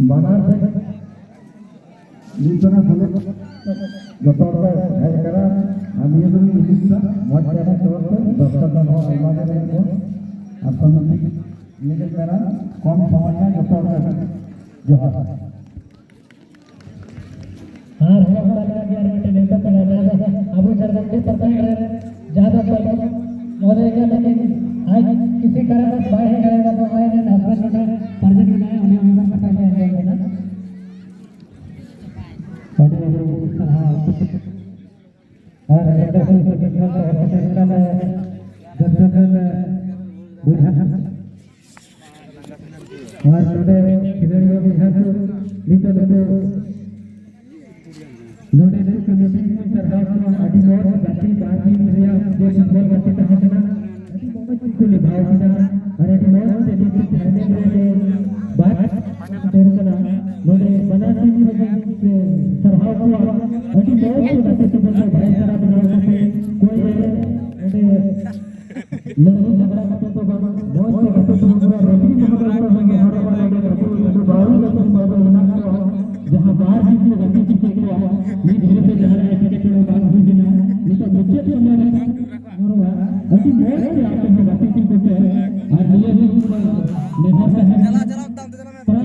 बानार से नीचना सुने जतोड़ है करा आमिया तो निश्चित मत करना तोड़ते दस्तर का हो अलमारी में हो असमिति ये जो करा कम समझना जतोड़ जो है हाँ हम वाला के यार नेता पर ज्यादा अबू चरबन के पता है ज्यादा चल मौजे का लेकिन आज किसी कारण से बाहर करेगा तो आए ने हस्बैंड ने प्रेजेंट बनाया उन्हें हमें पता है ना बड़े हाँ और ऐसा से के खेल तो हॉस्पिटल में दर्शक बुढ़ा और छोटे खिलाड़ियों के साथ नीचे लोगों नोडे ने कमेटी में सरकार को अधिकार जाति पार्टी में जो फुटबॉल बच्चे कहा था अभी बहुत को निभाव किया और अधिकार से लेकर खेलने में बात तेरे का नोडे बनाती में सरकार को अधिकार से जाति से बच्चे भाई सारा बना के कोई नोडे लड़ाई झगड़ा करते तो बहुत से बच्चे तो पूरा रेटिंग में हमारे वाले तो बाहर लेकिन बाहर बना जहां बाहर की गति की के गया ये धीरे से जा रहा है क्रिकेट में बात हुई ना ये तो बच्चे तो हमारे और अभी बहुत से आते हैं गति की को आज ये भी निर्भर है